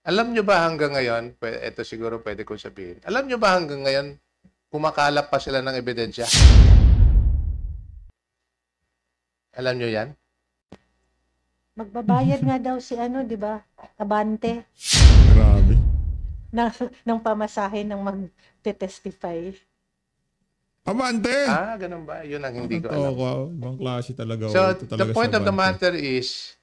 Alam nyo ba hanggang ngayon, ito siguro pwede kong sabihin, alam nyo ba hanggang ngayon, kumakalap pa sila ng ebidensya? Alam nyo yan? Magbabayad nga daw si ano, 'di ba? Abante Grabe. ng pamasahe ng magte-testify. Abante! Ganun ba? Yun ang hindi ko Ito alam. ako, ibang klase talaga. So, Ito talaga the point si of the Abante. matter is,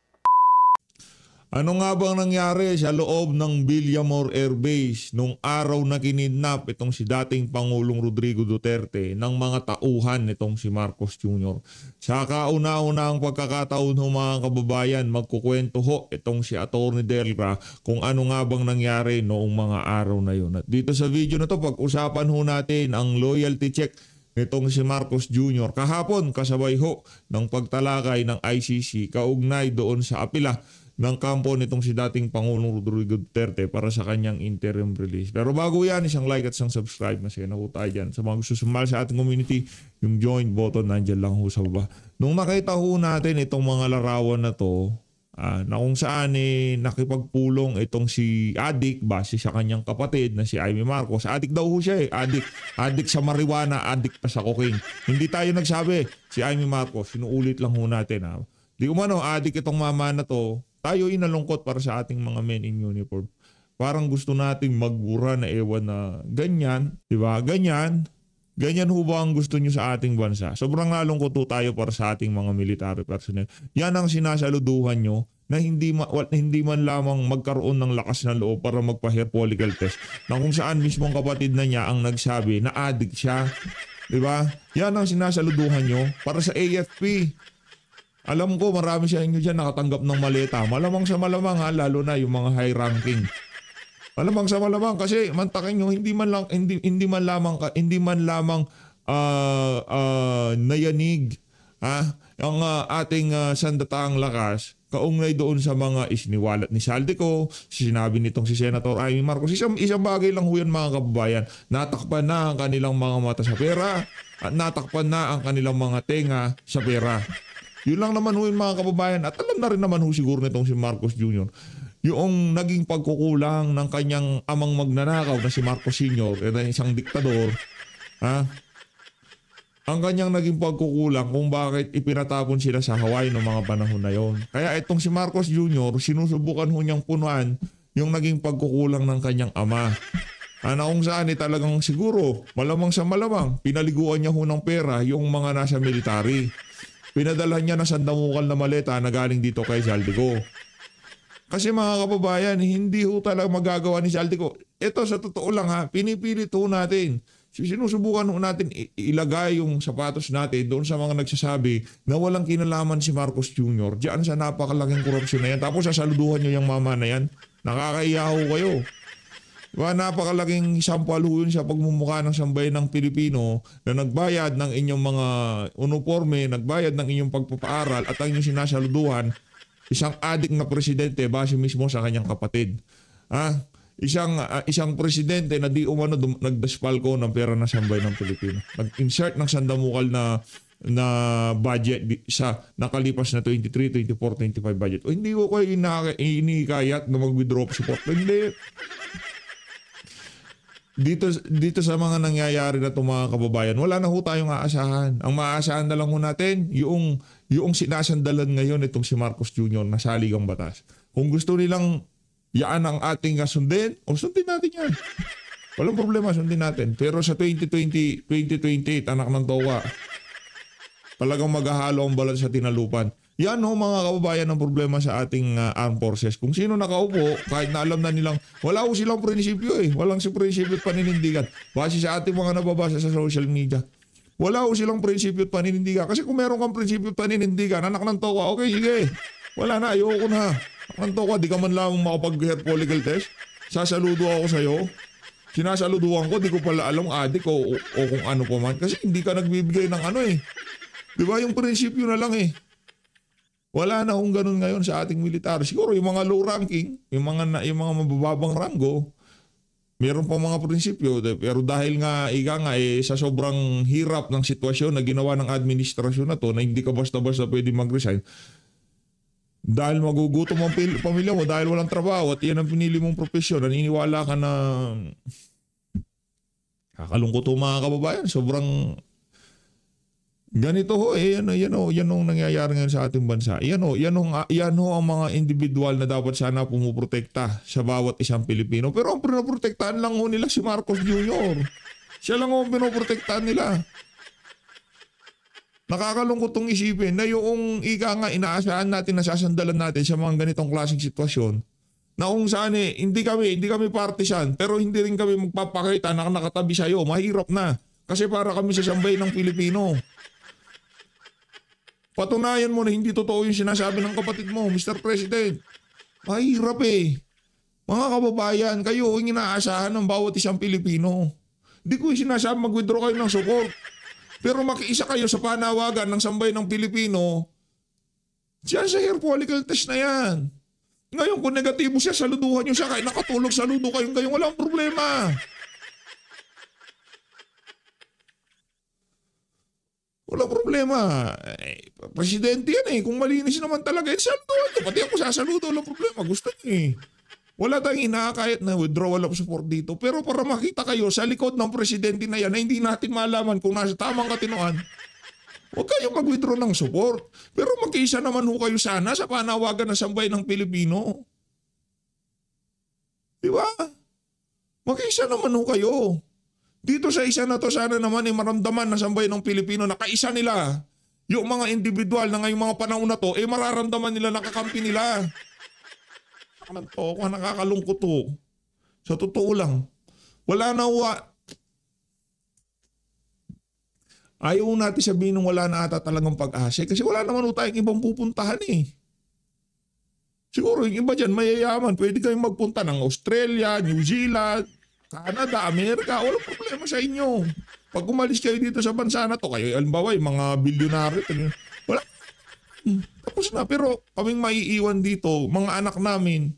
Ano nga bang nangyari sa loob ng Villamor Air Base nung araw na kinidnap itong si dating Pangulong Rodrigo Duterte ng mga tauhan nitong si Marcos Jr. Sa kauna-una ang pagkakataon ho mga kababayan, magkukwento ho itong si Atty. Delra kung ano nga bang nangyari noong mga araw na yun. At dito sa video na to, pag-usapan ho natin ang loyalty check nitong si Marcos Jr. Kahapon kasabay ho ng pagtalakay ng ICC kaugnay doon sa apila ng kampo nitong si dating Pangulong Rodrigo Duterte para sa kanyang interim release. Pero bago yan, isang like at isang subscribe na siya na ho tayo dyan. Sa mga gusto sumali sa ating community, yung join button nandyan lang ho sa baba. Nung nakita ho natin itong mga larawan na to, na kung saan nakipagpulong itong si Adik base sa kanyang kapatid na si Amy Marcos. Adik daw ho siya Adik sa marijuana, adik pa sa cocaine. Hindi tayo nagsabi si Amy Marcos. Sinuulit lang ho natin. Di umano, adik itong mama na to. Tayo inalungkot para sa ating mga men in uniform. Parang gusto nating magbura na ewan na ganyan. Diba? Ganyan. Ganyan ho ba ang gusto nyo sa ating bansa? Sobrang nalungkot ho tayo para sa ating mga military personnel. Yan ang sinasaluduhan nyo na hindi man lamang magkaroon ng lakas ng loob para magpa-hair follicle test. Na kung saan mismo ang kapatid na niya ang nagsabi na addict siya. Diba? Yan ang sinasaluduhan nyo para sa AFP. Alam ko marami sa inyo dyan nakatanggap ng maleta. Malamang sa malamang lalo na yung mga high ranking. Malamang sa malamang kasi mantakin nyo hindi man lamang nayanig ang ating sandataang lakas kaugnay doon sa mga isiniwalat ni Saldico, sinabi nitong si Senator Amy Marcos. Isang bagay lang ho yan mga kababayan. Natakpan na ang kanilang mga mata sa pera at natakpan na ang kanilang mga tenga sa pera. Yun lang naman ho yung mga kababayan. At alam na rin naman ho siguro nitong si Marcos Jr. Yung naging pagkukulang ng kanyang amang magnanakaw na si Marcos Sr. na isang diktador. Ang kanyang naging pagkukulang kung bakit ipinatapon sila sa Hawaii noong mga panahon na yon. Kaya itong si Marcos Jr. sinusubukan ho niyang punuan yung naging pagkukulang ng kanyang ama. Na kung saan talagang siguro malamang sa malamang pinaliguan niya ho ng pera yung mga nasa military. Pinadala niya na sandamukal na maleta na galing dito kay Saldico. Kasi mga kababayan, hindi ho talaga magagawa ni Saldico. Ito sa totoo lang pinipilit ho natin. Sinusubukan ho natin ilagay yung sapatos natin doon sa mga nagsasabi na walang kinalaman si Marcos Jr. Diyan sa napakalaking korupsyon na yan. Tapos sasaluduhan nyo yung mama na yan. Nakakaiya ho kayo. Diba, napakalaking sampal ho yun sa pagmumukha ng sambayan ng Pilipino na nagbayad ng inyong mga uniforme, nagbayad ng inyong pagpapaaral at ang inyong sinasaluduhan, isang adik na presidente base mismo sa kanyang kapatid. Isang presidente na di umano nagdaspalko ng pera ng sambayan ng Pilipino. Nag-insert ng sandamukal na budget sa nakalipas na 23, 24, 25 budget. O hindi ko kayo inikayat na mag-withdraw support. Hindi. Dito sa mga nangyayari na itong mga kababayan, wala na ho tayong aasahan. Ang maaasahan na lang ho natin, yung sinasandalan ngayon itong si Marcos Jr. na saligang batas. Kung gusto nilang yaan ang ating sundin, sundin natin yan. Walang problema, sundin natin. Pero sa 2020, anak ng towa, talagang maghahalo ang balat sa tinalupan. Yan mga kababayan ang problema sa ating armed forces. Kung sino nakaupo, kahit na alam na nilang, wala ho silang prinsipyo Walang si prinsipyo at paninindigan. Base sa ating mga nababasa sa social media. Wala ho silang prinsipyo at paninindigan. Kasi kung meron kang prinsipyo at paninindigan, anak ng toka, okay, sige. Wala na, ayoko na. Anak ng toka, di ka man lang makapag-hair follicle test. Sasaludo ako sa'yo. Sinasaluduhan ko, di ko pala alam adik o kung ano pa man. Kasi hindi ka nagbibigay ng Diba yung prinsipyo na lang Wala na kung ganun ngayon sa ating militar. Siguro yung mga low ranking, yung mga mabababang ranggo, meron pa mga prinsipyo. Pero dahil nga, sa sobrang hirap ng sitwasyon na ginawa ng administrasyon na to, na hindi ka basta-basta pwede mag-resign, dahil magugutom ang pamilya mo dahil walang trabaho at yan ang pinili mong profesyon, naniniwala ka na kakalungkot ho mga kababayan. Sobrang ganito ho, yan ang nangyayari ngayon sa ating bansa. Yan ho ang mga individual na dapat sana pumuprotekta sa bawat isang Pilipino. Pero ang pinoprotektahan lang ho nila si Marcos Jr. Siya lang ho ang pinoprotektahan nila. Nakakalungkot tong isipin na yung ika nga inaasahan natin, nasasandalan natin sa mga ganitong klaseng sitwasyon na kung saan hindi kami partisan pero hindi rin kami magpapakita na nakatabi sa'yo. Mahirap na kasi para kami sa sambay ng Pilipino. Patunayan mo na hindi totoo yung sinasabi ng kapatid mo, Mr. President. Mahirap Mga kababayan, kayo yung inaasahan ng bawat isang Pilipino. Hindi ko yung sinasabi mag-withdraw kayo ng support. Pero makiisa kayo sa panawagan ng sambay ng Pilipino, diyan sa hair follicle test na yan. Ngayon kung negatibo siya, saluduhan nyo siya. Kahit nakatulog, saludo kayong walang problema. Walang problema. Presidente yan Kung malinis naman talaga, saluduhan nyo. Pati ako sasaludo, walang problema. Gusto nyo Wala tayong inakayat na withdrawal of support dito. Pero para makita kayo sa likod ng presidente na yan na hindi natin malaman kung nasa tamang katinoan, huwag kayong mag-withdraw ng support. Pero magkaisa naman ho kayo sana sa panawagan ng sambay ng Pilipino. Di ba? Magkaisa naman ho kayo. Dito sa isa na to sana naman maramdaman ng sambay ng Pilipino na kaisa nila. Yung mga individual na ngayong mga panahon na to, mararamdaman nila nakakampi nila. Ako nakakalungkot to. Sa totoo lang. Wala na ayaw natin sabihin nung wala na ata talagang pag-asa kasi wala naman tayong ibang pupuntahan Siguro yung iba dyan mayayaman. Pwede kayong magpunta ng Australia, New Zealand, Canada, Amerika. Walang problema sa inyo. Pag umalis kayo dito sa bansa na to, kayo alimbawa yung mga bilyonaryo, wala. Tapos na, pero kaming maiiwan dito, mga anak namin,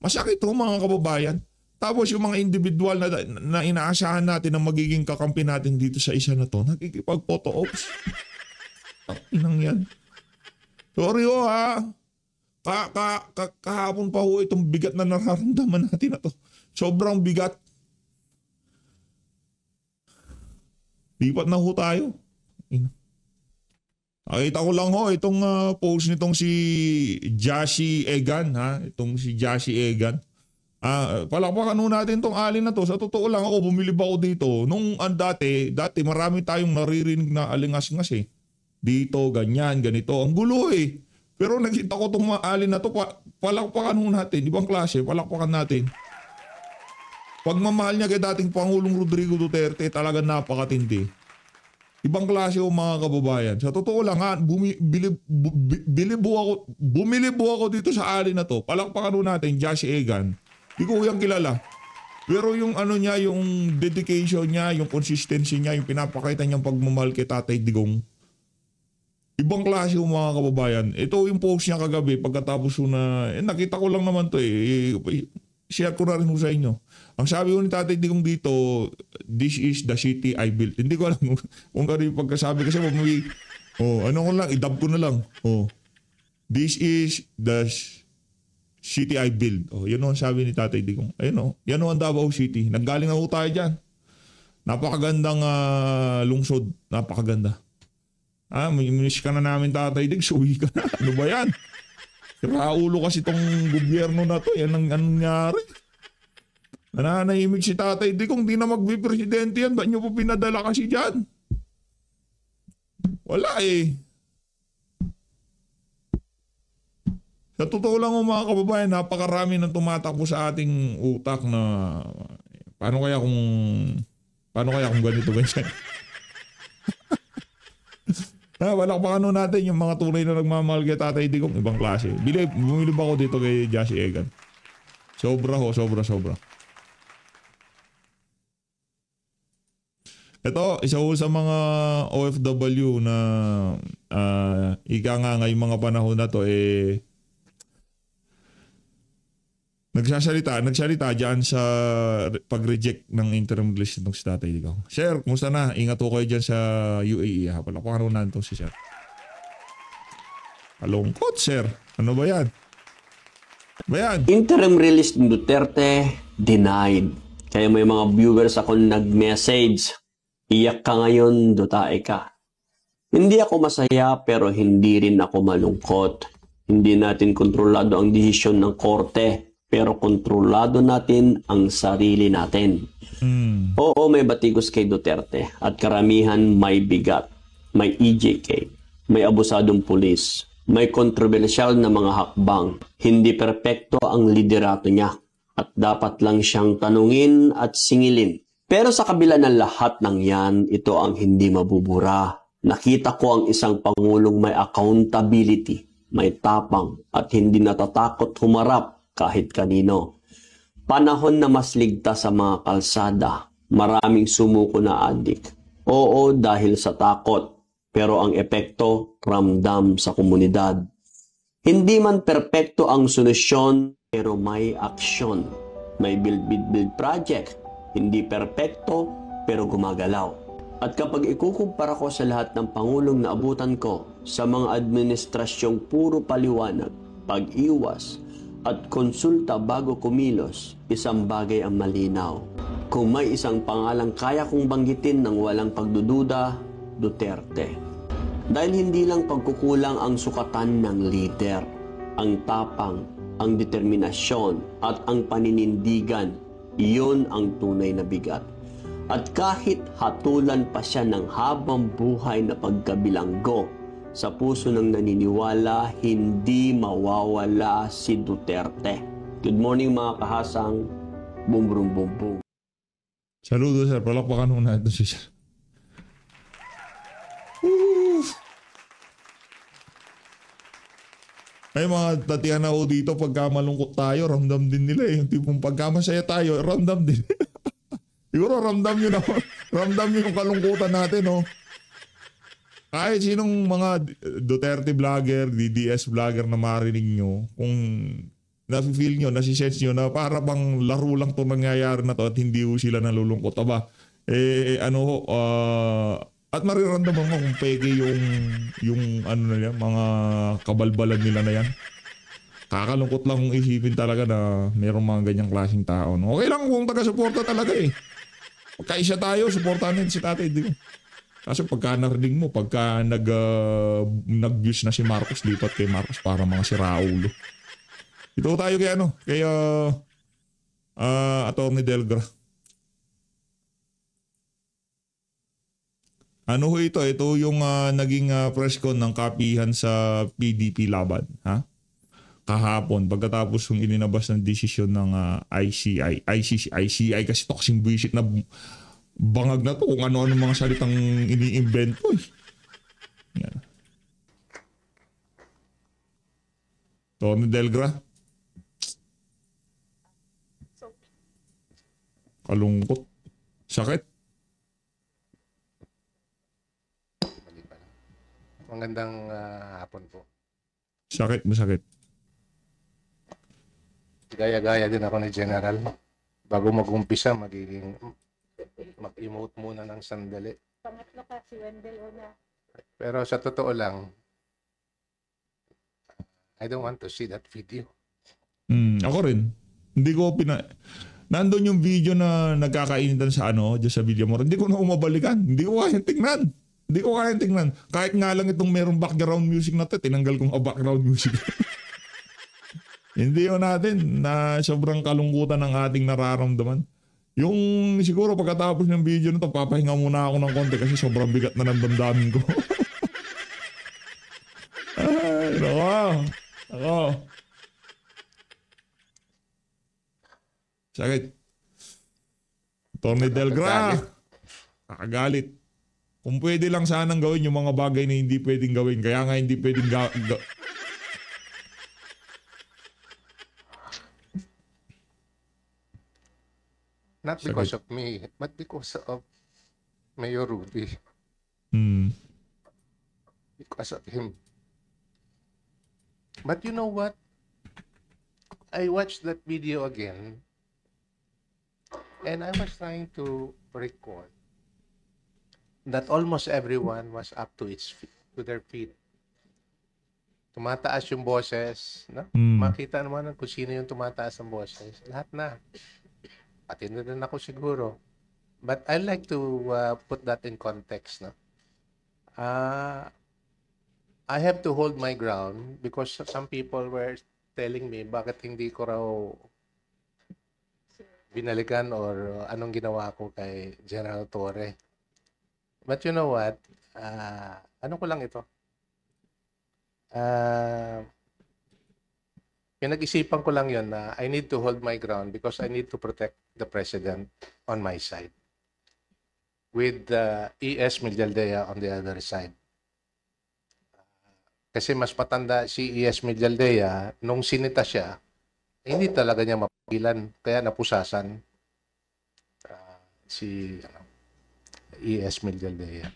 masakit mga kababayan. Tapos yung mga individual na inaasahan natin na magiging kakampi natin dito sa isa na to, nakikipag-photo ops. Inang yan. Sorry kahapon pa itong bigat na nararamdaman natin na to. Sobrang bigat. Lipat na tayo. Nakita ko lang itong post nitong si Jassy Egan itong si Jassy Egan. Palakpakan natin tong alin na to. Sa totoo lang ako bumilib ako dito. Nung dati marami tayong naririnig na alingas-ngas Dito, ganyan, ganito. Ang gulo Pero nakita ko tong alin na to. Palakpakan natin. Ibang klase, palakpakan natin. Pagmamahal niya kay dating Pangulong Rodrigo Duterte talaga napakatindi. Ibang klase mga kababayan. Sa totoo lang bumilibo ako dito sa alin na to. Palakpakan natin, Jassy Egan. Hindi ko yung kilala. Pero yung niya, yung dedication niya, yung consistency niya, yung pinapakita niyang pagmamahal kay Tatay Digong. Ibang klase mga kababayan. Ito yung post niya kagabi pagkatapos na, nakita ko lang naman to share ko na rin sa inyo. Ang sabi ko ni Tatay Digong dito, this is the city I built. Hindi ko alam kung ano yung pagkasabi kasi idub ko na lang. This is the city I built. Yan ang sabi ni Tatay Digong. Yan ang Davao City. Nanggaling na tayo dyan. Napakagandang lungsod. Napakaganda. Minis ka na namin Tatay Dig. Suwi ka na. Ano ba yan? Raulo kasi itong gobyerno na to. Yan ang nangyari. Nananahimik si Tatay Di kung di na magbipresidente yan. Ba't nyo po pinadala kasi dyan? Wala Sa totoo lang mga kababayan, napakarami nang tumatakbo sa ating utak na paano kaya kung ganito ganyan? Palakpakan natin yung mga tunay na nagmamahal kay Tatay Digong, ibang klase. Bumilib ako dito kay Jassy Egan. Sobra. Ito, isa sa mga OFW na ika nga ngayong mga panahon na to nagsalita dyan sa pag-reject ng interim list ng si Tatay Digong. Sir, kumusta na? Ingat po kayo dyan sa UAE. Palakpakan natin ito si Sir. Kalungkot, sir. Ano ba yan? Interim release ni Duterte, denied. Kaya may mga viewers ako nag-message, iyak ka ngayon, dutae ka. Hindi ako masaya pero hindi rin ako malungkot. Hindi natin kontrolado ang desisyon ng korte, pero kontrolado natin ang sarili natin. Oo, may batikos kay Duterte at karamihan may bigat, may EJK, may abusadong pulis, may kontrobersyal na mga hakbang. Hindi perpekto ang liderato niya at dapat lang siyang tanungin at singilin. Pero sa kabila ng lahat ng yan, ito ang hindi mabubura. Nakita ko ang isang pangulong may accountability, may tapang at hindi natatakot humarap kahit kanino. Panahon na mas ligtas sa mga kalsada, maraming sumuko na adik. Oo, dahil sa takot, pero ang epekto ramdam sa komunidad. Hindi man perpekto ang solusyon, pero may aksyon. May build project, hindi perpekto, pero gumagalaw. At kapag ikukumpara ko sa lahat ng pangulong na abutan ko sa mga administrasyong puro paliwanag, pag-iwas, at konsulta bago kumilos, isang bagay ang malinaw. Kung may isang pangalang kaya kong banggitin ng walang pagdududa, Duterte. Dahil hindi lang pagkukulang ang sukatan ng leader, ang tapang, ang determinasyon, at ang paninindigan, iyon ang tunay na bigat. At kahit hatulan pa siya ng habang buhay na pagkabilanggo, sa puso ng naniniwala, hindi mawawala si Duterte. Good morning mga kahasang. Boom, boom, boom, boom. Saludo, sir. Palakpakan muna ito si sir. Ay, mga tatiana ko dito, pagka malungkot tayo, ramdam din nila eh. Yung tipong pagka masaya tayo, ramdam din. Siguro ramdam nyo na, ramdam nyo yung kalungkutan natin, no? Kahit sinong mga Duterte vlogger, DDS vlogger na marinig nyo, kung nafe-feel nyo, nasisense nyo na para bang laro lang itong nangyayari na to at hindi ho sila nalulungkot. Aba, at mariramdaman mo kung peke yung ano na yan, mga kabalbalan nila na yan. Kakalungkot lang kung isipin talaga na mayroong mga ganyang klaseng tao. No? Okay lang kung taga-suporta talaga eh. Pagkaisa tayo, suportahan natin si Tatay Digong. Kaso pagka narinig mo, pagka nag-views na si Marcos, lipat kay Marcos para mga siraulo. Ito tayo kay Atty. Delgra. Ano ho ito? Ito yung naging press con ng kapihan sa PDP laban. Ha? Kahapon, pagkatapos yung ininabas ng desisyon ng ICI kasi toxing bullshit na bangag na to kung ano-ano mga salitang ini-invento eh. Yan. Tony Delgra. Kalungkot. Sakit. Magandang hapon po. Sakit, masakit. Gaya-gaya din ako ni General. Bago mag-umpisa, mag-emote muna ng sandali. Pangatlo ka, si Wendell una. Pero sa totoo lang, I don't want to see that video. Ako rin. Hindi ko nandun yung video na nagkakainitan sa dyan sa video mo. Hindi ko na umabalikan. Hindi ko kayang tingnan. Kahit nga lang itong merong background music na tinanggal kong background music. Hindi yun natin na sobrang kalungkutan ng ating nararamdaman. Yung siguro pagkatapos ng video na to, papahinga muna ako ng konti kasi sobrang bigat na ng damdamin ko. Ay, nako. Sakit. Tony Delgra. Kakagalit. Kung pwede lang sanang gawin yung mga bagay na hindi pwedeng gawin. Kaya nga hindi pwedeng Not because of me, but because of Mayor Rudy. Because of him. But you know what? I watched that video again and I was trying to recall that almost everyone was up to their feet. tumataas yung boses, no? Mm. Makita naman kung sino yung tumataas ng boses. Lahat na. Pati na rin ako siguro. But I like to put that in context, no? I have to hold my ground because some people were telling me bakit hindi ko raw binalikan or anong ginawa ko kay General Torre. But you know what? Ano ko lang ito? Pinag-isipan ko lang yun na I need to hold my ground because I need to protect the President on my side. With E.S. Medialdea on the other side. Kasi mas matanda si E.S. Medialdea, nung sinita siya, hindi talaga niya mapigilan. Kaya napusasan si E.S. Medialdea.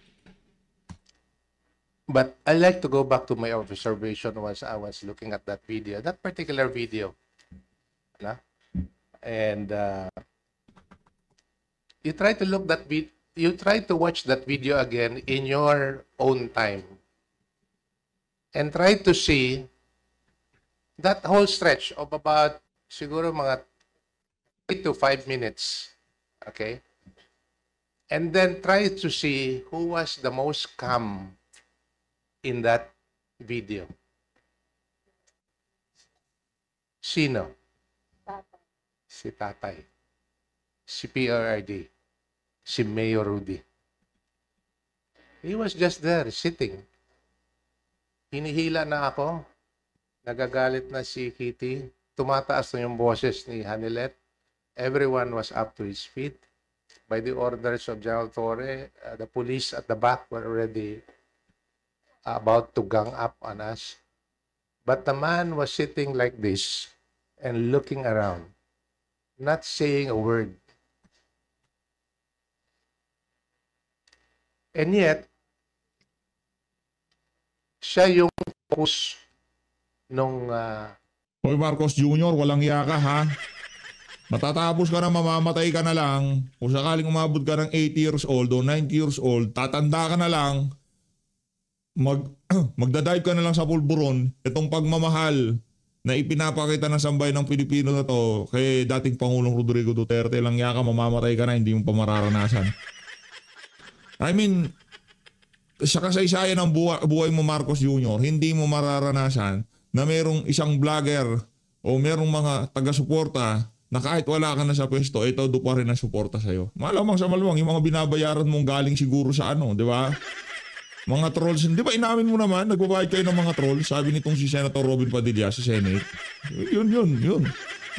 But I like to go back to my observation once I was looking at that video, that particular video. And you try to look that you try to watch that video again in your own time and try to see that whole stretch of about siguro mga 3 to 5 minutes. Okay? And then try to see who was the most calm in that video. Sino? Tatay. Si Tatay. Si PRRD. Si Mayor Rudy. He was just there, sitting. Hinihila na ako. Nagagalit na si Kitty. Tumataas na yung boses ni Hanilet. Everyone was up to his feet. By the orders of General Torre, the police at the back were already about to gang up on us. But the man was sitting like this and looking around, not saying a word. And yet, siya yung focus nung Hoy Marcos Jr., walang iya ka ha. Matatapos ka na, mamamatay ka na lang. Kung sakaling umabot ka ng 80 years old o 90 years old, tatanda ka na lang. Magdadive ka na lang sa pulburon. Itong pagmamahal na ipinapakita ng sambayan ng Pilipino na to kay dating Pangulong Rodrigo Duterte, lang iya ka, mamamatay ka na, hindi mo pa mararanasan. I mean, sa kasaysayan ng buhay mo Marcos Jr., hindi mo mararanasan na merong isang vlogger o merong mga taga-suporta na kahit wala ka na sa pwesto, ito do pa rin ang suporta sa'yo. Malamang sa malamang, yung mga binabayaran mong galing siguro sa ano, di ba? Mga trolls, di ba inamin mo naman, nagbabayad kayo ng mga trolls, sabi nitong si Senator Robin Padilla sa Senate. Yun.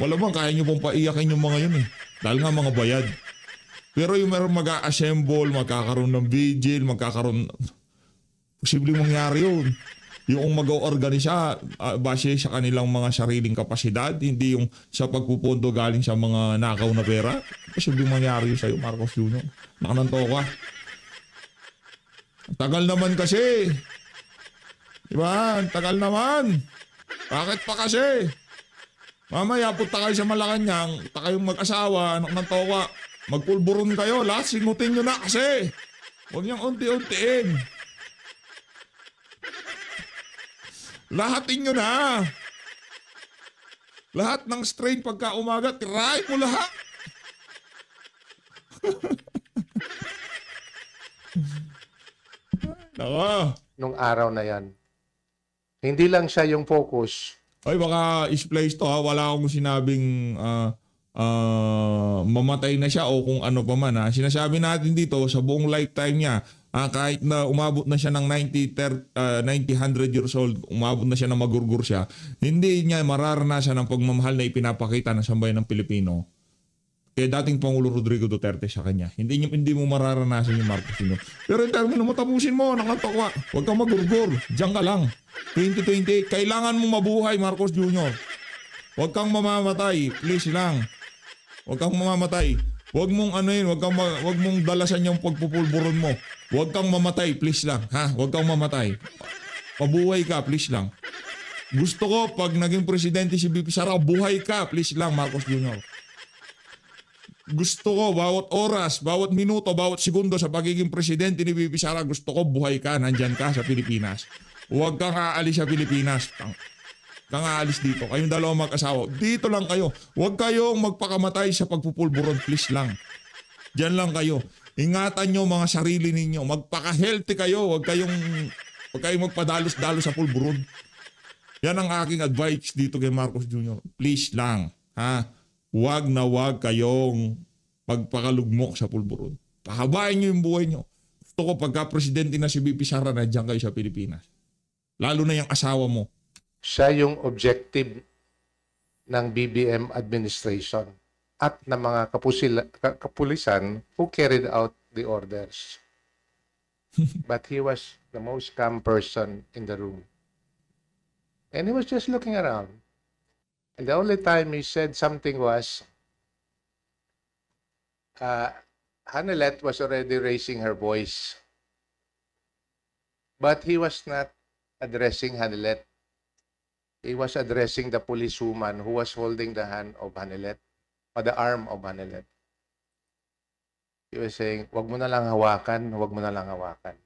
Malamang kaya nyo pong paiyakin yung mga yun eh. Dahil nga mga bayad. Pero yung meron mag-a-assemble, magkakaroon ng vigil, posibleng mangyari yun. Yung mag-organisa base sa kanilang mga sariling kapasidad, hindi yung sa pagpupondo galing sa mga nakaw na pera. Posibleng mangyari yun sa'yo, Marcos Jr. Nakananto ka. Tagal naman kasi. Diba? Tagal naman. Bakit pa kasi? Mamaya punta kayo sa Malacanang, punta kayong mag-asawa, anak ng towa. Magpulburon kayo, lahat singutin nyo na kasi. Huwag niyang unti-untiin. Lahatin nyo na. Lahat ng strain pagka umaga, tirahin mo lahat. Naka. nung araw na yan. Hindi lang siya yung focus. Ay, baka is-place to ha. Wala akong sinabing mamatay na siya o kung ano pa man ha. Sinasabi natin dito sa buong lifetime niya, kahit na umabot na siya ng 100 years old, umabot na siya na magurgur siya, hindi niya mararanasan ang pagmamahal na ipinapakita ng sambayan ng Pilipino kaya dating Pangulo Rodrigo Duterte sa kanya. Hindi mo mararanasan yung Marcos Jr. Pero in termino mo, tapusin mo, nakatokwa. Huwag kang magurgur. Diyan ka lang. 2028, kailangan mo mabuhay, Marcos Jr. Huwag kang mamamatay. Please lang. Huwag kang mamamatay. Huwag mong huwag mong dalasan yung pagpupulburon mo. Huwag kang mamatay, please lang. Ha? Huwag kang mamatay. Pabuhay ka, please lang. Gusto ko, pag naging presidente si BP Sara, buhay ka, please lang, Marcos Jr. Gusto ko, bawat oras, bawat minuto, bawat segundo sa pagiging presidente ni BP Sara, gusto ko buhay ka, nandyan ka sa Pilipinas. Huwag kang aalis sa Pilipinas. Kang aalis dito. Kayong dalawang mag-asawa. Dito lang kayo. Huwag kayong magpakamatay sa pagpupulburon. Please lang. Diyan lang kayo. Ingatan nyo mga sarili ninyo. Magpaka-healthy kayo. Huwag kayong magpadalos-dalos sa pulburon. Yan ang aking advice dito kay Marcos Jr. Please lang. Ha? Huwag na huwag kayong magpakalugmok sa pulburon. Pahabain nyo yung buhay nyo. Gusto ko pagka presidente na si VP Sara, nandiyan kayo sa Pilipinas. Lalo na yung asawa mo. Siya yung objective ng BBM administration at ng mga kapulisan who carried out the orders. But he was the most calm person in the room. And he was just looking around. And the only time he said something was, Hanelet was already raising her voice. But he was not addressing Hanelet. He was addressing the policewoman who was holding the hand of Hanelet, or the arm of Hanelet. He was saying, wag mo na lang hawakan, wag mo na lang hawakan.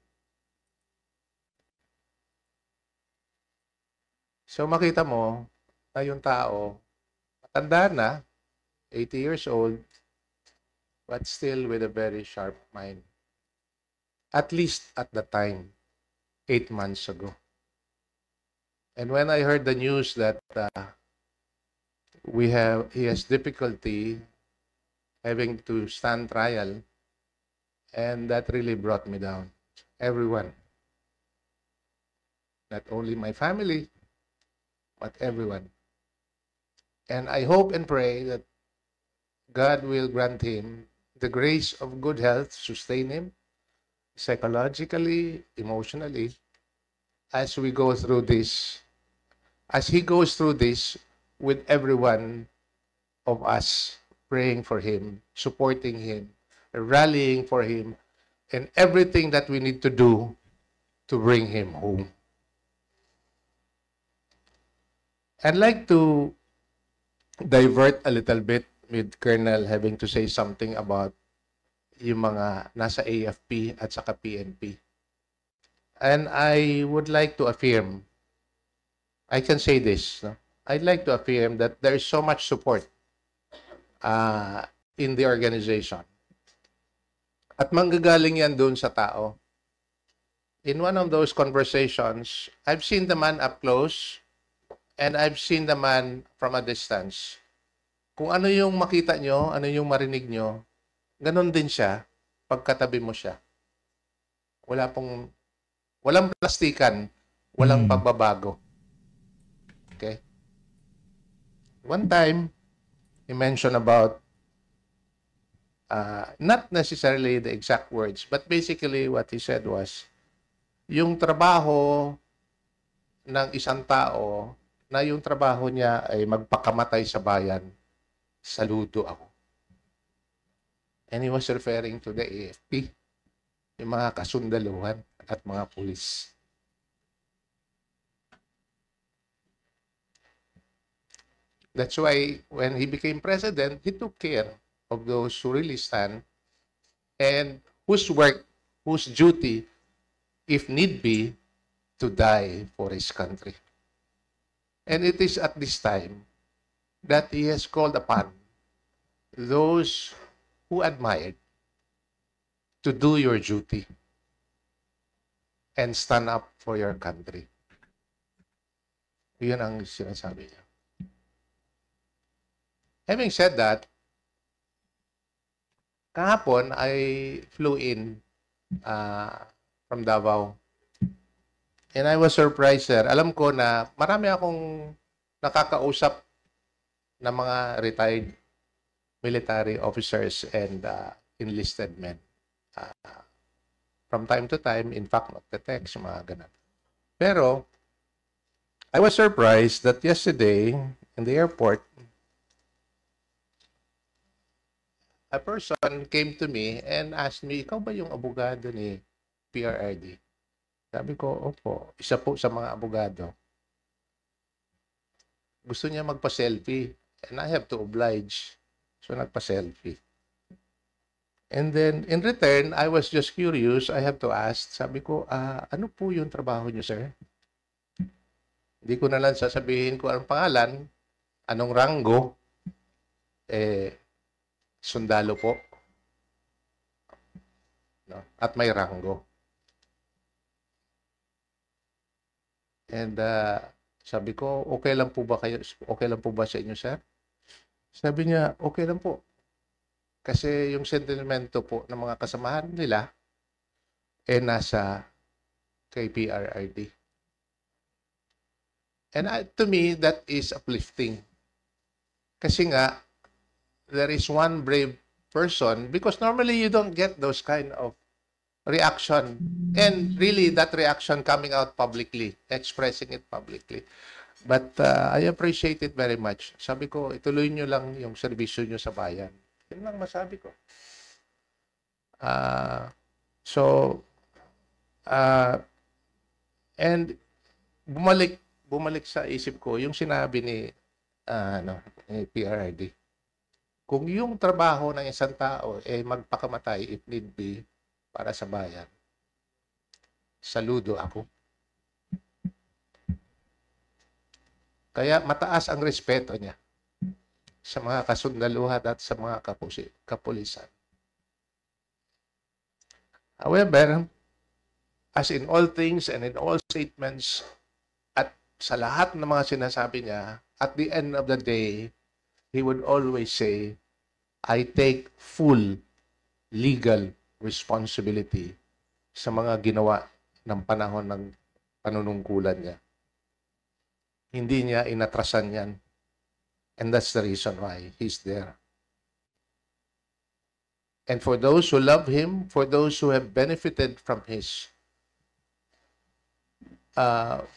So makita mo na yung tao, matanda na, 80 years old, but still with a very sharp mind. At least at the time, 8 months ago. And when I heard the news that he has difficulty having to stand trial, and that really brought me down. Everyone. Not only my family, but everyone. And I hope and pray that God will grant him the grace of good health, sustain him psychologically, emotionally, as we go through this, as he goes through this with everyone of us praying for him, supporting him, rallying for him, and everything that we need to do to bring him home. I'd like to divert a little bit with Colonel having to say something about yung mga nasa AFP at saka PNP. And I would like to affirm, I can say this, no? I'd like to affirm that there is so much support in the organization. At manggagaling yan doon sa tao. In one of those conversations, I've seen the man up close and I've seen the man from a distance. Kung ano yung makita nyo, ano yung marinig nyo, ganon din siya pagkatabi mo siya. Walang plastikan, walang pagbabago. Okay? One time, he mentioned about, not necessarily the exact words, but basically what he said was, yung trabaho ng isang tao, na yung trabaho niya ay magpakamatay sa bayan, saludo ako. And he was referring to the AFP, yung mga kasundaluhan at mga pulis. That's why when he became president, he took care of those who really stand and whose work, whose duty, if need be, to die for his country. And it is at this time that he has called upon those who admired to do your duty and stand up for your country. Yun ang sinasabi niya. Having said that, kahapon I flew in from Davao. And I was surprised, sir. Alam ko na marami akong nakakausap na mga retired military officers and enlisted men. From time to time, in fact, nagte-text, mga ganun. Pero, I was surprised that yesterday, in the airport, a person came to me and asked me, ikaw ba yung abogado ni PRRD? Sabi ko, opo, isa po sa mga abogado. Gusto niya magpa-selfie and I have to oblige. So, nagpa-selfie. And then, in return, I was just curious. I have to ask. Sabi ko, ano po yung trabaho niyo, sir? Hindi ko na lang sasabihin ko ang pangalan, anong ranggo, sundalo po. No? At may ranggo. And sabi ko, okay lang po ba kayo? Okay lang po ba sa inyo, sir? Sabi niya, okay lang po. Kasi yung sentimento po ng mga kasamahan nila nasa kay PRRD. And to me, that is uplifting. Kasi nga, there is one brave person because normally you don't get those kind of reaction. And really, that reaction coming out publicly, expressing it publicly. But I appreciate it very much. Sabi ko, ituloy nyo lang yung serbisyo nyo sa bayan. Yun lang masabi ko. And bumalik sa isip ko yung sinabi ni PRRD. Kung yung trabaho ng isang tao magpakamatay if need be para sa bayan, saludo ako. Kaya mataas ang respeto niya sa mga kasundaluhan at sa mga kapulisan. However, as in all things and in all statements, at sa lahat ng mga sinasabi niya, at the end of the day, he would always say, I take full legal responsibility sa mga ginawa ng panahon ng panunungkulan niya. Hindi niya inatrasan yan. And that's the reason why he's there. And for those who love him, for those who have benefited from his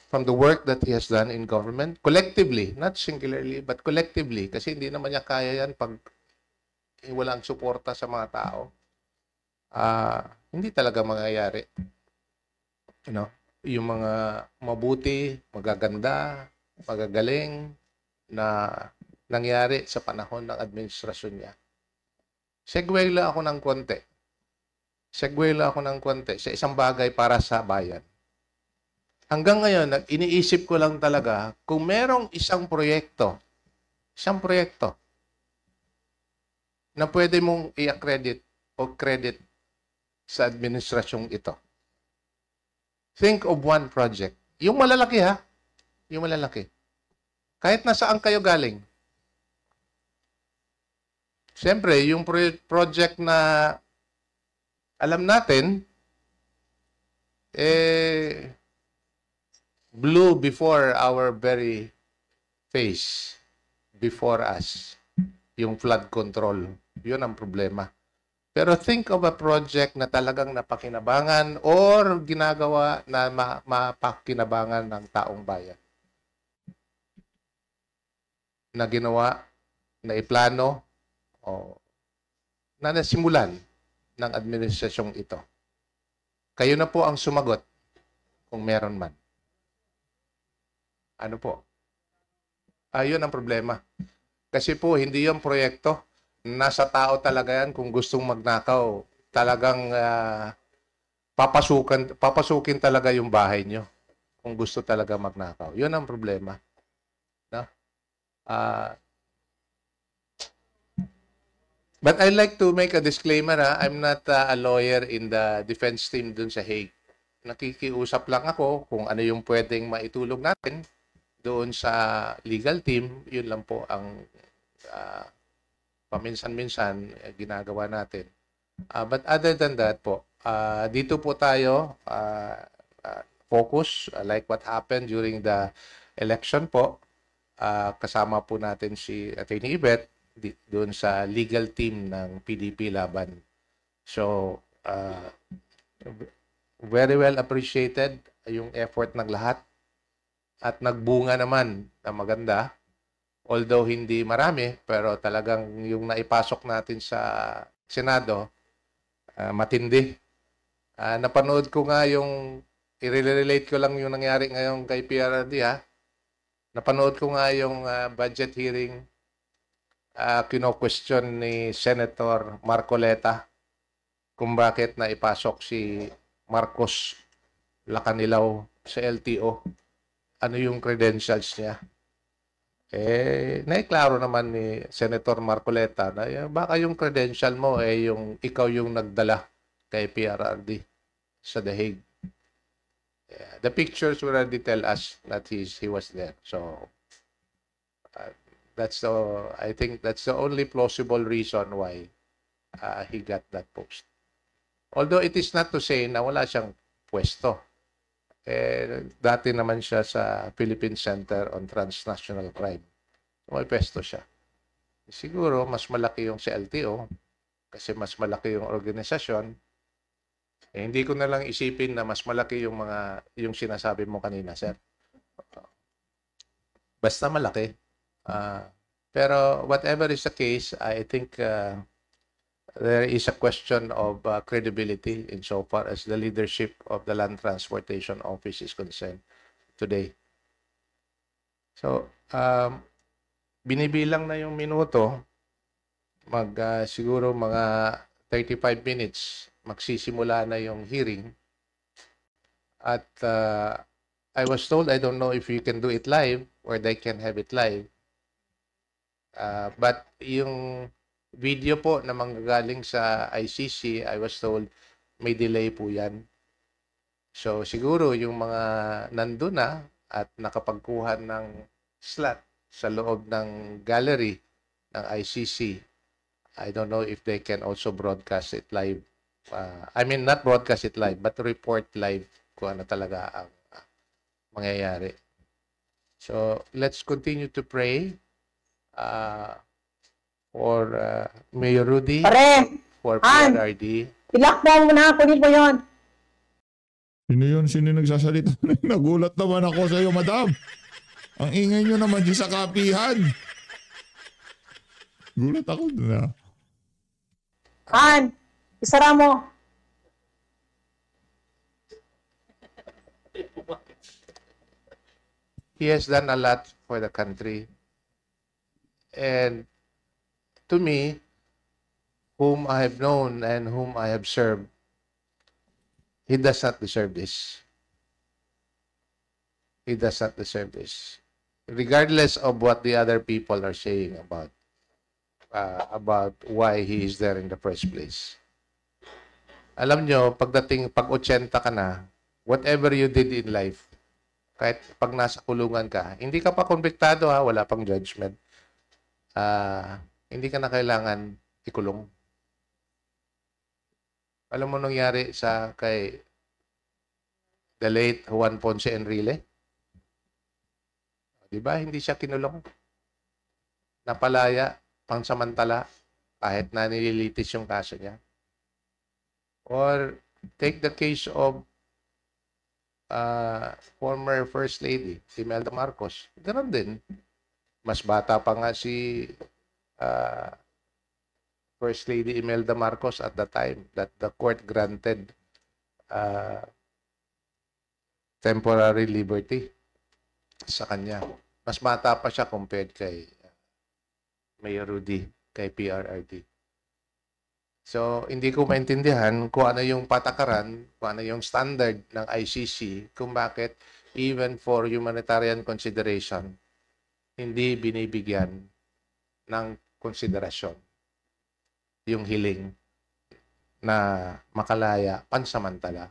from the work that he has done in government, collectively, not singularly, but collectively, kasi hindi naman niya kaya yan pag walang suporta sa mga tao. Hindi talaga mangyayari. You know, yung mga mabuti, magaganda, magagaling na nangyari sa panahon ng administrasyon niya. Segue lang ako ng konti sa isang bagay para sa bayan. Hanggang ngayon, iniisip ko lang talaga kung merong isang proyekto na pwede mong i-accredit o credit sa administrasyong ito. Think of one project. Yung malalaki ha, yung malalaki. Kahit nasaan kayo galing. Siyempre, yung project na alam natin, blew before our very face, before us, yung flood control. Yun ang problema. Pero think of a project na talagang napakinabangan or ginagawa na mapakinabangan ng taong bayan. Na ginawa, na iplano, o na nasimulan ng administrasyong ito. Kayo na po ang sumagot kung meron man. Ano po? Ayun ang problema. Kasi po, hindi yung proyekto. Nasa tao talaga yan kung gustong magnakaw. Talagang papasukin talaga yung bahay nyo kung gusto talaga magnakaw. Yun ang problema. No? But I'd like to make a disclaimer. I'm not a lawyer in the defense team dun sa Hague. Nakikiusap lang ako kung ano yung pwedeng maitulog natin doon sa legal team. Yun lang po ang paminsan-minsan ginagawa natin. But other than that po, dito po tayo focus like what happened during the election po. Kasama po natin si Atty. Yvette doon sa legal team ng PDP Laban. So, very well appreciated yung effort ng lahat at nagbunga naman na maganda. Although hindi marami, pero talagang yung naipasok natin sa Senado, matindi. Napanood ko nga yung, i-relate ko lang yung nangyari ngayon kay PRRD ha. Napanood ko nga yung budget hearing, kino-question ni Senator Marcoleta kung bakit naipasok si Marcos Lacanilaw sa LTO. ano yung credentials niya. Naiklaro naman ni Senator Marcoleta na baka yung credential mo yung ikaw yung nagdala kay PRRD sa The Hague. The pictures already tell us that he was there. So I think that's the only plausible reason why he got that post. Although it is not to say na wala siyang pwesto. Dati naman siya sa Philippine Center on Transnational Crime. May pwesto siya. Siguro, mas malaki yung sa LTO kasi mas malaki yung organisasyon. Hindi ko na lang isipin na mas malaki yung sinasabi mo kanina, sir. Basta malaki. Pero whatever is the case, I think there is a question of credibility insofar as the leadership of the Land Transportation Office is concerned today. So, binibilang na yung minuto, siguro mga 35 minutes, magsisimula na yung hearing. At I was told, I don't know if you can do it live or they can have it live. But yung video po na manggagaling sa ICC, I was told may delay po yan. So siguro yung mga nandun na at nakapagkuha ng slot sa loob ng gallery ng ICC, I don't know if they can also broadcast it live. I mean, not broadcast it live, but report live kung ano talaga ang mangyayari. So let's continue to pray for Mayor Rudy, Pare! for An! PRRD. Ilakbo mo na, kunin mo yun. Sino yun? Sino yung nagsasalita? Nagulat naman ako sa iyo, madam. Ang ingay nyo naman di sa kapihan. Gulat ako na. An, isara mo. He has done a lot for the country. And to me, whom I have known and whom I have served, he does not deserve this. He does not deserve this. Regardless of what the other people are saying about why he is there in the first place. Alam nyo, pag 80 ka na, whatever you did in life, kahit pag nasa kulungan ka, hindi ka pa konbiktado wala pang judgment. Hindi ka na kailangan ikulong. Alam mo nangyari kay the late Juan Ponce Enrile? Di ba? Hindi siya kinulong. Napalaya, pangsamantala, kahit na nililitis yung kaso niya. Or take the case of former First Lady, si Imelda Marcos. Ganon din. Mas bata pa nga si First Lady Imelda Marcos at the time that the court granted temporary liberty sa kanya. Mas bata pa siya compared kay Mayor Rudy, kay PRRD. So, hindi ko maintindihan kung ano yung patakaran, kung ano yung standard ng ICC, kung bakit even for humanitarian consideration, hindi binibigyan ng konsiderasyon yung hiling na makalaya pansamantala.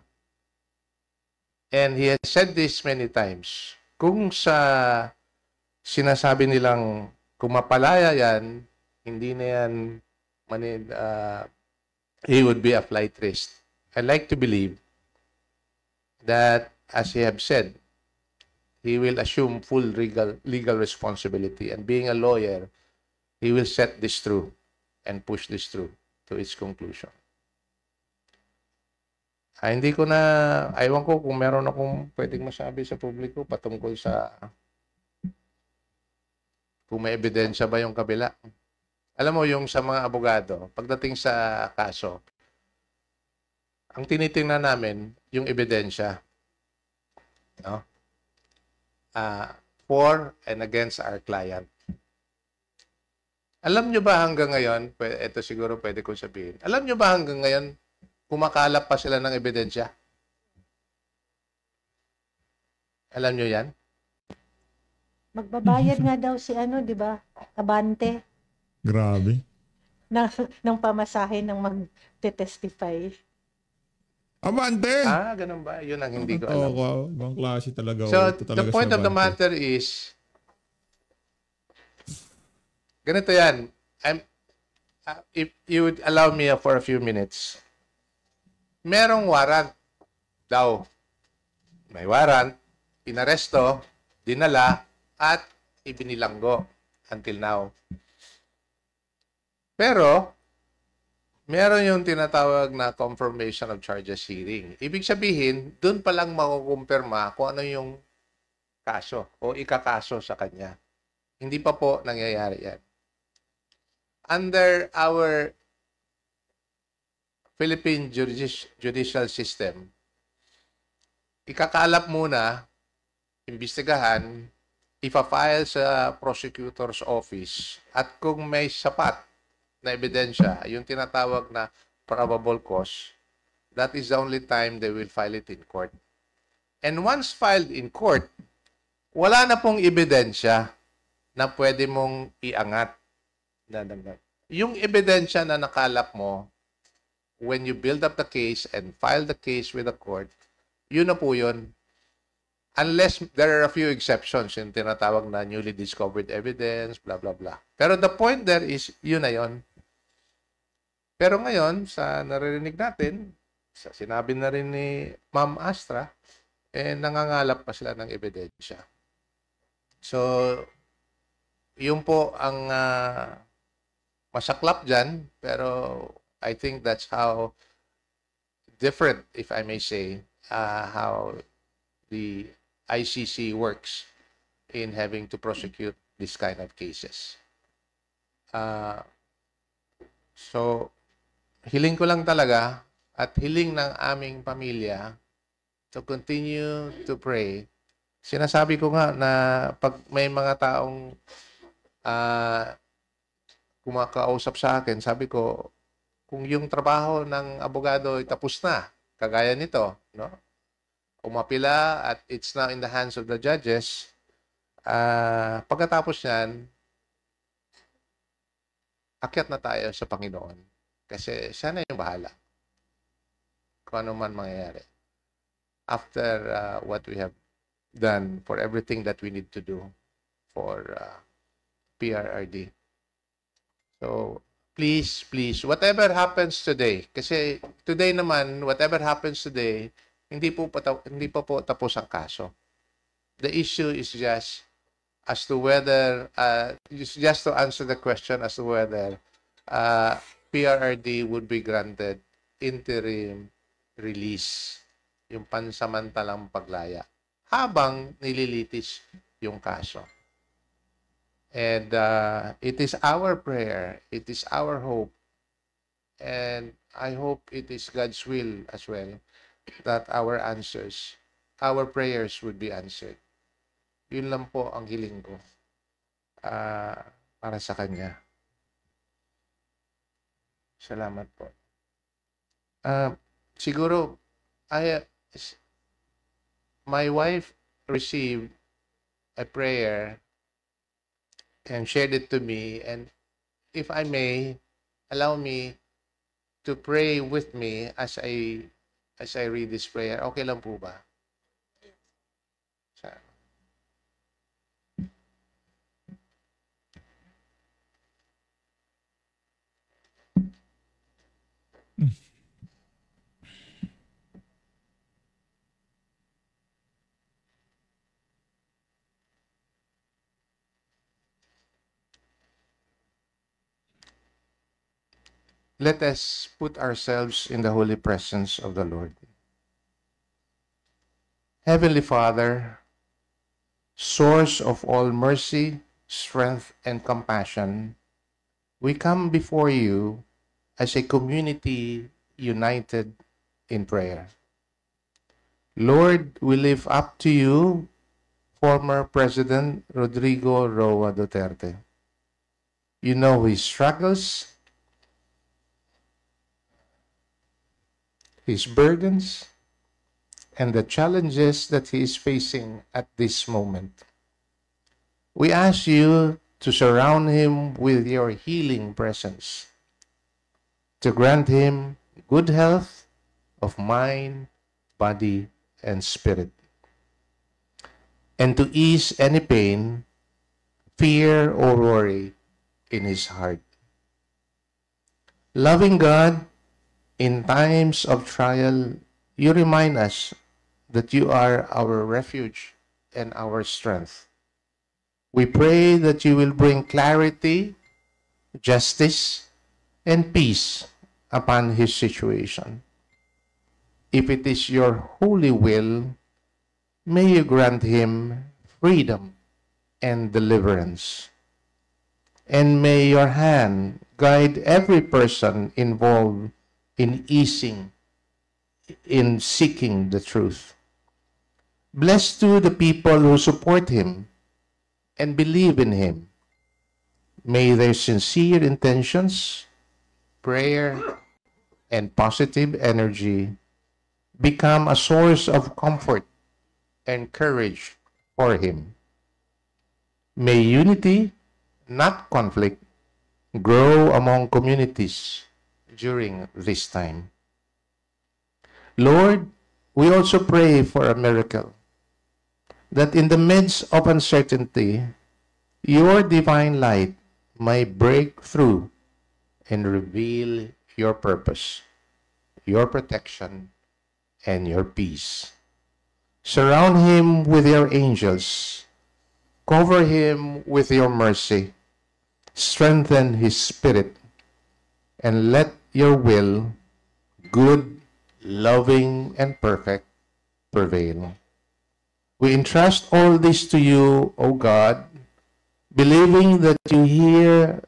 And he has said this many times. Kung sa sinasabi nilang kung mapalaya yan, hindi na yan he would be a flight risk. I like to believe that, as he have said, he will assume full legal responsibility. And being a lawyer, he will set this through and push this through to its conclusion. Hindi ko na, aywan ko kung meron akong pwedeng masabi sa publiko patungkol sa kung may ebidensya ba yung kabila. Alam mo, yung sa mga abogado, pagdating sa kaso, ang tinitingnan namin, yung ebidensya. No? For and against our client. Alam nyo ba hanggang ngayon, ito siguro pwede kong sabihin, alam nyo ba hanggang ngayon, kumakalap pa sila ng ebidensya? Alam nyo yan? Magbabayad nga daw si ano, di ba? Abante Grabe. ng pamasahe ng magte-testify. Abante! Ganun ba? Yun ang hindi ko Oo, alam. wow. Ibang klase talaga. So, Ito the talaga point si of the Abante. matter is, ganito yan. If you would allow me for a few minutes, merong warrant daw. May warrant, inaresto, dinala, at ibinilanggo until now. Pero, meron yung tinatawag na confirmation of charges hearing. Ibig sabihin, dun pa lang makukumpirma kung ano yung kaso o ikakaso sa kanya. Hindi pa po nangyayari yan. Under our Philippine judicial system, ikakalap muna, imbestigahan, ipa-file sa prosecutor's office, at kung may sapat na ebidensya, yung tinatawag na probable cause, that is the only time they will file it in court. And once filed in court, wala na pong ebidensya na pwede mong iangat. Yung ebidensya na nakalap mo, when you build up the case and file the case with the court, yun na po yun. Unless there are a few exceptions, yung tinatawag na newly discovered evidence, blah, blah, blah. Pero the point there is, yun na yun. Pero ngayon, sa naririnig natin, sa sinabi na rin ni Ma'am Astra, nangangalap pa sila ng ebidensya. So, yun po ang masaklap dyan, pero I think that's how different, if I may say, how the ICC works in having to prosecute this kind of cases. So, hiling ko lang talaga at hiling ng aming pamilya to continue to pray. Sinasabi ko nga na pag may mga taong kumakausap sa akin, sabi ko, kung yung trabaho ng abogado ay tapos na, kagaya nito, no? Umapila at it's now in the hands of the judges, pagkatapos yan, akyat na tayo sa Panginoon. Kasi siya na yung bahala. Kung ano man mangyayari. After what we have done for everything that we need to do for PRRD. So, please, whatever happens today, kasi today naman, whatever happens today, hindi pa po tapos ang kaso. The issue is just as to whether, just to answer the question as to whether PRRD would be granted interim release, yung pansamantalang paglaya, habang nililitis yung kaso. And it is our prayer, it is our hope, and I hope it is God's will as well, that our prayers would be answered. Yun lang po ang hiling ko para sa Kanya. Salamat po. Siguro, my wife received a prayer and shared it to me, and if I may, allow me to pray with me as I read this prayer. Okay lang po ba? Let us put ourselves in the holy presence of the Lord. Heavenly Father, source of all mercy, strength, and compassion, we come before you as a community united in prayer. Lord, we lift up to you former President Rodrigo Roa Duterte. You know his struggles, his burdens, and the challenges that he is facing at this moment. We ask you to surround him with your healing presence, to grant him good health of mind, body, and spirit, and to ease any pain, fear, or worry in his heart. Loving God, in times of trial, you remind us that you are our refuge and our strength. We pray that you will bring clarity, justice, and peace upon his situation. If it is your holy will, may you grant him freedom and deliverance. And may your hand guide every person involved in seeking the truth. Bless too the people who support him and believe in him. May their sincere intentions, prayer, and positive energy become a source of comfort and courage for him. May unity, not conflict, grow among communities during this time. Lord, we also pray for a miracle, that in the midst of uncertainty, your divine light may break through and reveal your purpose, your protection, and your peace. Surround him with your angels. Cover him with your mercy. Strengthen his spirit. And let your will, good, loving, and perfect, prevail. We entrust all this to you, O God, believing that you hear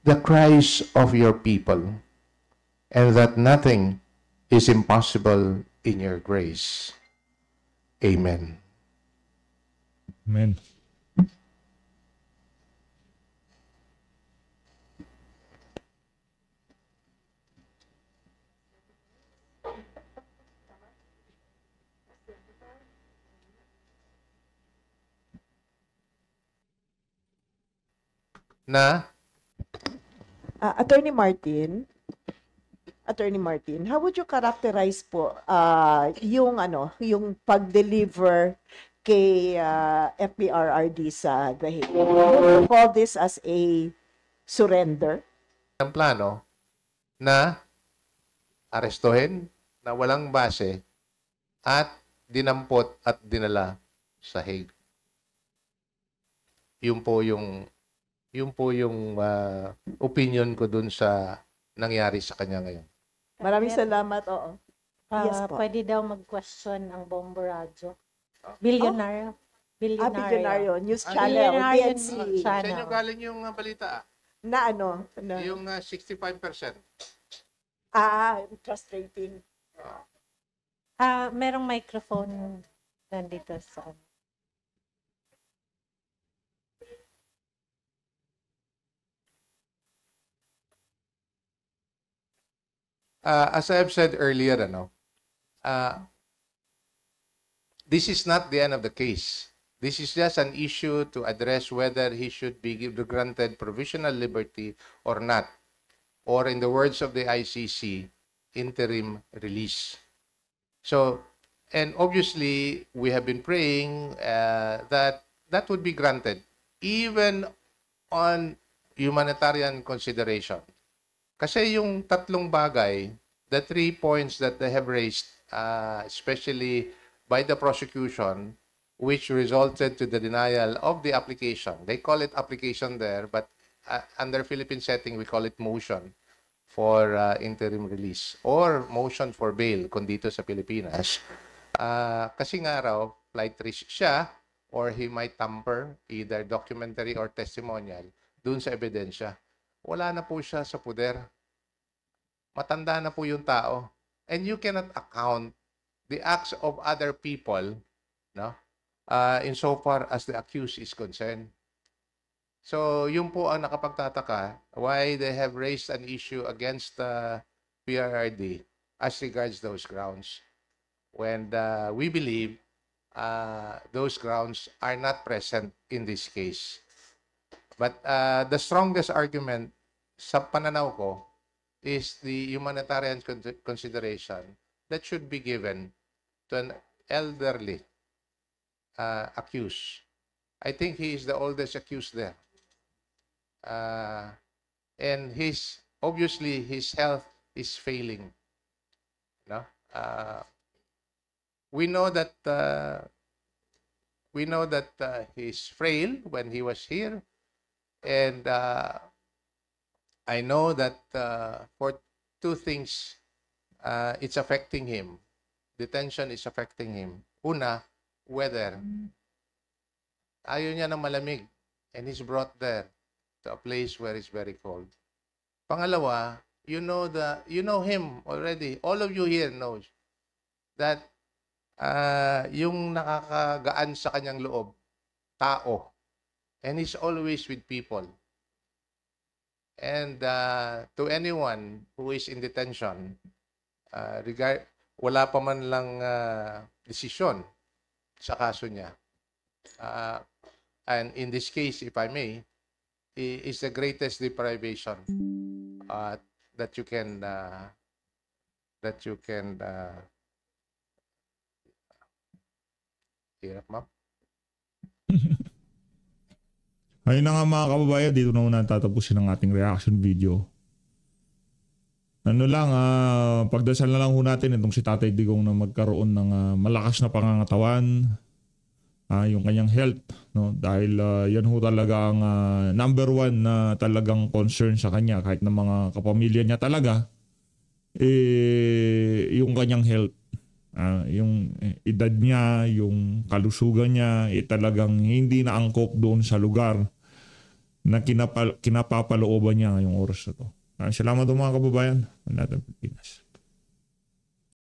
the cries of your people and that nothing is impossible in your grace. Amen. Amen. Na, Attorney Martin, how would you characterize po yung pag-deliver kay FPRRD sa The Hague? Would you call this as a surrender? ang plano na arestuhin na walang base at dinampot at dinala sa Hague. Yun po yung opinion ko dun sa nangyari sa kanya ngayon. Maraming salamat, oo. Yes po. Pwede daw mag-question ang Bombo Radyo. Bilyonaryo. Bilyonaryo, News Channel, Bilyonaryo BNC. News Sa Channel. inyo galing yung balita, Na yung 65%. trust rating. Merong microphone nandito sa As I've said earlier, this is not the end of the case. This is just an issue to address whether he should be granted provisional liberty or not, or in the words of the ICC, interim release. So, and obviously, we have been praying that that would be granted, even on humanitarian consideration. Kasi yung tatlong bagay, the 3 points that they have raised, especially by the prosecution, which resulted to the denial of the application. They call it application there, but under Philippine setting, we call it motion for interim release or motion for bail kung dito sa Pilipinas. Kasi nga raw, flight risk siya or he might tamper either documentary or testimonial dun sa ebidensya. Wala na po siya sa puder. Matanda na po yung tao. And you cannot account the acts of other people, no? Insofar as the accused is concerned. So, yun po ang nakapagtataka why they have raised an issue against PRRD as regards those grounds. When we believe those grounds are not present in this case. But the strongest argument sa pananaw ko is the humanitarian consideration that should be given to an elderly accused. I think he is the oldest accused there. And obviously his health is failing. No? We know that he's frail when he was here, and I know that for two things, it's affecting him. Detention is affecting him. Una, weather. Ayaw niya ng malamig, and he's brought there to a place where it's very cold. Pangalawa, you know him already. All of you here knows that yung nakakagaan sa kanyang loob, tao. And he's always with people. And to anyone who is in detention, wala pa man lang desisyon sa kaso niya. And in this case, if I may, is the greatest deprivation that you can hirap, ma'am. Ayun na nga mga kababayan, dito na muna tatapusin ang ating reaction video. Ano lang, pagdasal na lang ho natin itong si Tatay Digong na magkaroon ng malakas na pangangatawan, yung kanyang health, no? Dahil yan ho talaga ang number one na talagang concern sa kanya, kahit ng mga kapamilya niya talaga, yung kanyang health. Yung edad niya, yung kalusugan niya, talagang hindi na angkop doon sa lugar na kinapapalooban niya ngayong oras na to. Salamat mga kababayan. Manatang Pilipinas.